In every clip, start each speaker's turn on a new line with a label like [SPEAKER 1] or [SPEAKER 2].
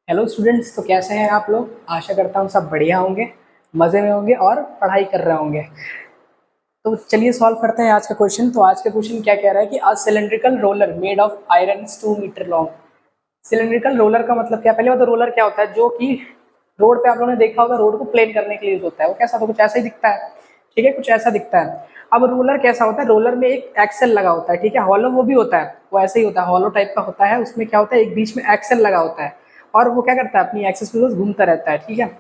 [SPEAKER 1] Hello students, तो कैसे हैं आप लोग। आशा करता हूँ सब बढ़िया होंगे, मज़े में होंगे और पढ़ाई कर रहे होंगे। तो चलिए सॉल्व करते हैं आज का क्वेश्चन। तो आज का क्वेश्चन क्या कह रहा है कि a cylindrical roller made of iron 2 metre long. Cylindrical roller का मतलब क्या, पहले तो रोलर क्या होता है, जो कि रोड पे आप लोगों ने देखा होगा, रोड को प्लेन करने के लिए यूज होता है। वो कैसा, तो कुछ ऐसा ही दिखता है, ठीक है, कुछ ऐसा दिखता है। अब रोलर कैसा होता है, रोलर में एक एक्सेल लगा होता है, ठीक है, हॉलो वो भी होता है, वो ऐसे ही होता है, हॉलो टाइप का होता है। उसमें क्या होता है, एक बीच में एक्सेल लगा होता है और वो क्या करता है, अपनी एक्सेस पे बस घूमता रहता है, ठीक है।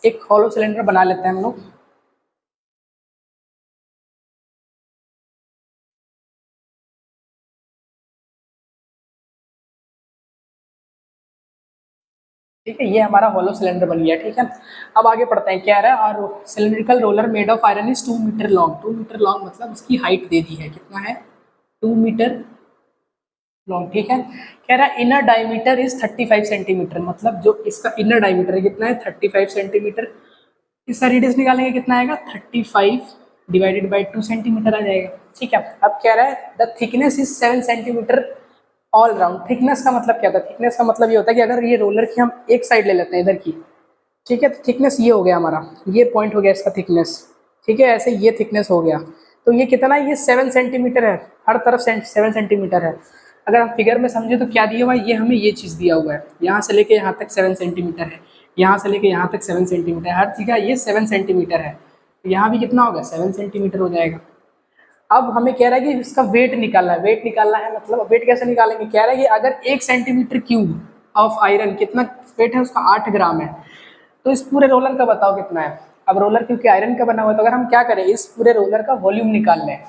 [SPEAKER 1] एक हॉलो सिलेंडर बना लेते हैं हम लोग। ठीक है, ये हमारा हॉलो सिलेंडर बन गया, ठीक है। अब आगे पढ़ते हैं, क्या रहा है, और cylindrical roller made of iron is 2 metre long. 2 metre long मतलब उसकी हाइट दे दी है, कितना है, 2 मीटर लॉन्ग, ठीक है। कह रहा है इनर डायमीटर इज 35 सेंटीमीटर, मतलब जो इसका इनर डायमीटर है कितना है, 35 सेंटीमीटर। इसका रेडियस निकालेंगे, कितना आएगा, 35 डिवाइडेड बाई 2 सेंटीमीटर आ जाएगा, ठीक है। अब कह रहा है the thickness is 7 centimetre all round. Thickness का मतलब क्या था, थिकनेस का मतलब ये होता है कि अगर ये रोलर की हम एक साइड ले लेते हैं इधर की, ठीक है, तो थिकनेस ये हो गया हमारा, ये पॉइंट हो गया इसका थिकनेस, ठीक है, ऐसे ये थिकनेस हो गया। तो ये कितना है, ये 7 सेंटीमीटर है, हर तरफ 7 सेंटीमीटर है। अगर हम फिगर में समझे तो क्या दिया हुआ है, ये हमें ये चीज़ दिया हुआ है, यहाँ से लेके यहाँ तक 7 सेंटीमीटर है, यहाँ से लेके यहाँ तक 7 सेंटीमीटर है, हर जगह ये 7 सेंटीमीटर है। तो यहाँ भी कितना होगा, 7 सेंटीमीटर हो जाएगा। अब हमें कह रहा है कि इसका वेट निकालना है, वेट निकालना है, मतलब वेट कैसे निकालेंगे, कह रहा है कि अगर 1 सेंटीमीटर क्यूब ऑफ आयरन, कितना वेट है उसका, 8 ग्राम है, तो इस पूरे रोलर का बताओ कितना है। अब रोलर क्योंकि आयरन का बना हुआ है, तो अगर हम क्या करें, इस पूरे रोलर का वॉल्यूम निकाल लें।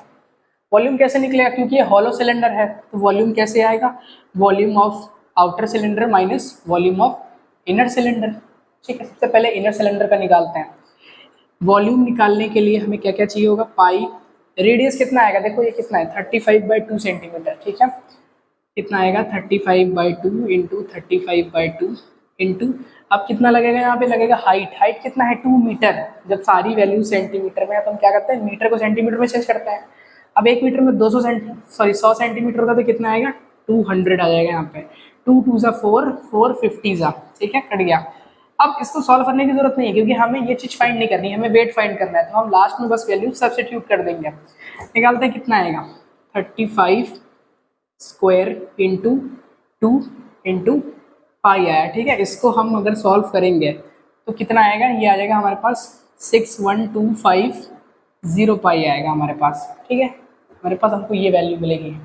[SPEAKER 1] वॉल्यूम कैसे निकलेगा, क्योंकि ये हॉलो सिलेंडर है, तो वॉल्यूम कैसे आएगा, volume of outer cylinder minus volume of inner cylinder, ठीक है। सबसे पहले इनर सिलेंडर का निकालते हैं। वॉल्यूम निकालने के लिए हमें क्या क्या चाहिए होगा, पाई। रेडियस कितना आएगा, देखो ये कितना है, 35/2 सेंटीमीटर, ठीक है। कितना आएगा, 35/2 इंटू 35/2 इंटू, अब कितना लगेगा, यहाँ पे लगेगा हाइट। हाइट कितना है, 2 मीटर। जब सारी वैल्यू सेंटीमीटर में है तो हम क्या करते हैं, मीटर को सेंटीमीटर में चेंज करते हैं। अब 1 मीटर में 200 सॉरी 100 सेंटीमीटर होगा, तो कितना आएगा, 200 आ जाएगा यहाँ पे। 2 2 ज़ा 4, 4 50 ज़ा, ठीक है, कट गया। अब इसको सॉल्व करने की जरूरत नहीं है, क्योंकि हमें ये चीज फाइंड नहीं करनी है, हमें वेट फाइंड करना है, तो हम लास्ट में बस वैल्यू सब्स्टिट्यूट कर देंगे। निकालते हैं, कितना आएगा, 35 स्क्वायर इंटू 2 इंटू पाई आया, ठीक है। इसको हम अगर सॉल्व करेंगे तो कितना आएगा, ये आ जाएगा हमारे पास 6125 पाई आएगा हमारे पास, ठीक है। हमारे पास हमको ये वैल्यू मिलेगी।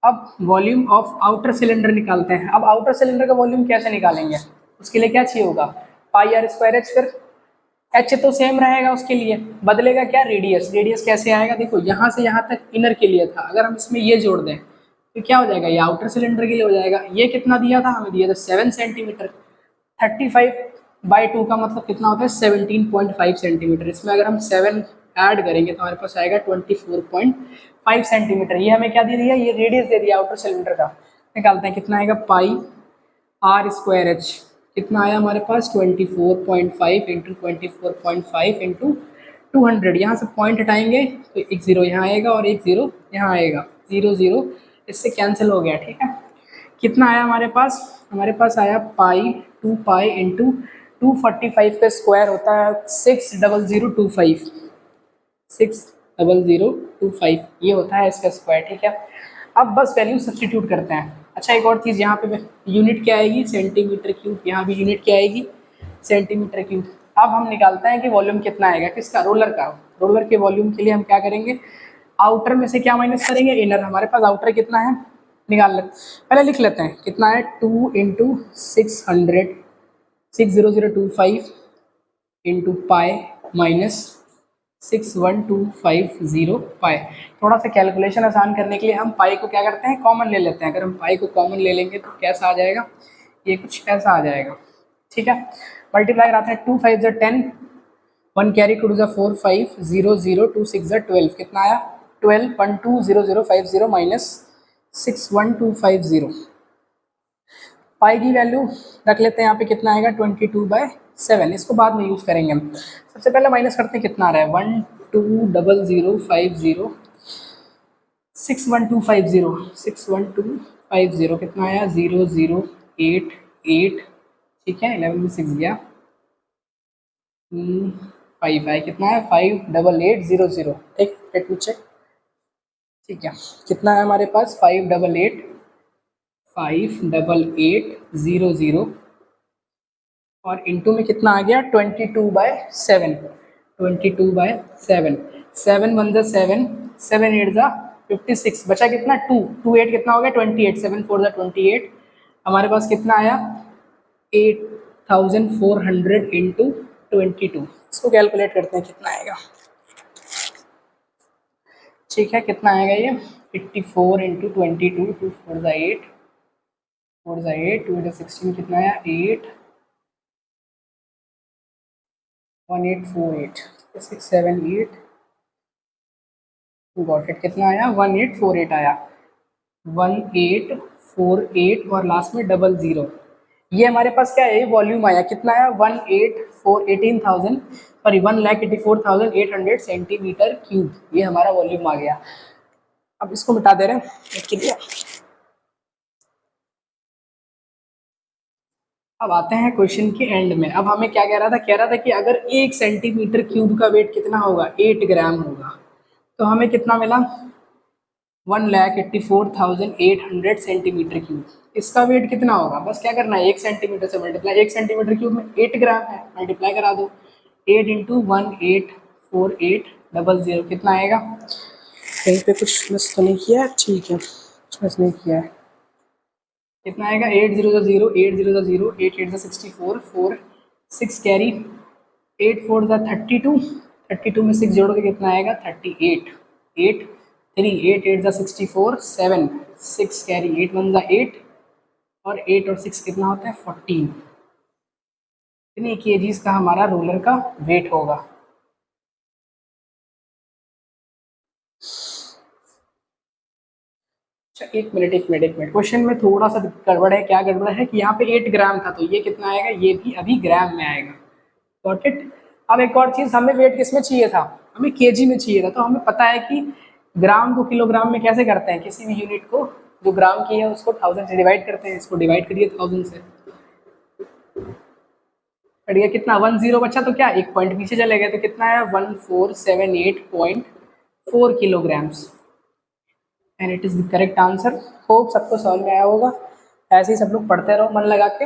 [SPEAKER 1] अब वॉल्यूम ऑफ आउटर सिलेंडर निकालते हैं। अब आउटर सिलेंडर का वॉल्यूम कैसे निकालेंगे, उसके लिए क्या चाहिए होगा, पाई आर स्क्वायर एच। फिर एच तो सेम रहेगा, उसके लिए बदलेगा क्या, रेडियस। रेडियस कैसे आएगा, देखो यहाँ से यहाँ तक इनर के लिए था, अगर हम इसमें ये जोड़ दें तो क्या हो जाएगा, ये आउटर सिलेंडर के लिए हो जाएगा। ये कितना दिया था, हमें दिया था 7 सेंटीमीटर। 35/2 का मतलब कितना होता है, 17.5 सेंटीमीटर। इसमें अगर हम 7 ऐड करेंगे तो हमारे पास आएगा 24.5 सेंटीमीटर। ये हमें क्या दे दिया, ये रेडियस दे दिया आउटर सिलेंडर का। निकालते हैं, कितना आएगा, पाई आर स्क्वायर एच, कितना आया हमारे पास, 24.5 इंटू 24.5 इंटू 200। यहाँ से पॉइंट हटाएंगे तो एक जीरो यहाँ आएगा और एक जीरो यहाँ आएगा, 0 0 इससे कैंसिल हो गया, ठीक है। कितना आया हमारे पास आया पाई 2 पाई इंटू 245 का स्क्वायर होता है 60025, 60025 ये होता है इसका स्क्वायर, ठीक है। अब बस वैल्यू सब्स्टिट्यूट करते हैं। अच्छा, एक और चीज़, यहाँ पे यूनिट क्या आएगी, सेंटीमीटर क्यूब, यहाँ भी यूनिट क्या आएगी, सेंटीमीटर क्यूब। अब हम निकालते हैं कि वॉल्यूम कितना आएगा, किसका, रोलर का। रोलर के वॉल्यूम के लिए हम क्या करेंगे, आउटर में से क्या माइनस करेंगे, इनर। हमारे पास आउटर कितना है, निकाल लेते, पहले लिख लेते हैं, कितना है, 2 इंटू 600 इंटू पाई माइनस 61250 पाई। थोड़ा सा कैलकुलेशन आसान करने के लिए हम पाई को क्या करते हैं, कॉमन ले लेते हैं। अगर हम पाई को कॉमन ले लेंगे तो कैसा आ जाएगा, ये कुछ ऐसा आ जाएगा, ठीक है। मल्टीप्लाई कराते हैं, 2 5 × 10, 1 कैरी 2 × 4 5 0 0 2 6 × 12, कितना आया, 12 120050 माइनस 61250। पाई की वैल्यू रख लेते हैं यहाँ पे, कितना आएगा, 22/7। इसको बाद में यूज़ करेंगे हम। सबसे पहले माइनस करते हैं, कितना आ रहा है, 120050 61250 कितना आया, 0088 ठीक है, 11 में 6 गया, 5 है, कितना है 58800, ठीक, लेट मी चेक। ठीक है, कितना है हमारे पास 58800 और इंटू में कितना आ गया 22/7, 22/7, 7 1 ज़ा 7, 7 8 ज़ा 56, बचा कितना 2, 2 8 कितना हो गया 28, 7 4 ज़ा 28, हमारे पास कितना आया 8400 इंटू 22, इसको कैलकुलेट करते हैं कितना आएगा। ठीक है, कितना आएगा ये 84 इंटू 22, 2 4 ज़ा 8, 4 ज़ा 8, 2 8 16, कितना आया 8 1848, 6 7 8, गॉट इट, कितना आया 1848 आया, 1848 और लास्ट में 00, ये हमारे पास क्या है वॉल्यूम आया, कितना आया 1,84,000 सॉरी 1,84,800 सेंटीमीटर क्यूब, ये हमारा वॉल्यूम आ गया। अब इसको मिटा दे रहे हैं इसके लिए। अब आते हैं क्वेश्चन के एंड में। अब हमें क्या कह रहा था कि अगर 1 सेंटीमीटर क्यूब का वेट कितना होगा 8 ग्राम होगा, तो हमें कितना मिला 1,84,800 सेंटीमीटर क्यूब। इसका वेट कितना होगा, बस क्या करना है 1 सेंटीमीटर से मल्टीप्लाई, 1 सेंटीमीटर क्यूब में 8 ग्राम है, मल्टीप्लाई करा दो 8 इंटू 1,84,800, कितना आएगा, कहीं पे कुछ मिस तो नहीं किया है, ठीक है कुछ मिस नहीं किया है, कितना आएगा 8,0,0, 8,0,0, 8 8 64, 4 6 कैरी, 8 4 32, 32 में 6 जोड़ के कितना आएगा 38, 8 3 8 8 64, 7 6 कैरी, 8 1 8 और 8 और 6 कितना होता है 14, कितनी केजीज का हमारा रोलर का वेट होगा। अच्छा एक मिनट, क्वेश्चन में थोड़ा सा गड़बड़ है, क्या गड़बड़ है कि यहाँ पे 8 ग्राम था, तो ये कितना आएगा, ये भी अभी ग्राम में आएगा, गॉट इट। अब एक और चीज़, हमें वेट किस में चाहिए था, हमें केजी में चाहिए था, तो हमें पता है कि ग्राम को किलोग्राम में कैसे करते हैं, किसी भी यूनिट को जो ग्राम की है उसको 1000 से डिवाइड करते हैं, इसको डिवाइड करिए 1000 से, कट गया कितना 10 बचा, तो क्या एक पॉइंट पीछे चले गए, तो कितना है 1478.4 kilograms, and it is the correct answer. Hope सबको समझ में आया होगा, ऐसे ही सब लोग पढ़ते रहो मन लगा के।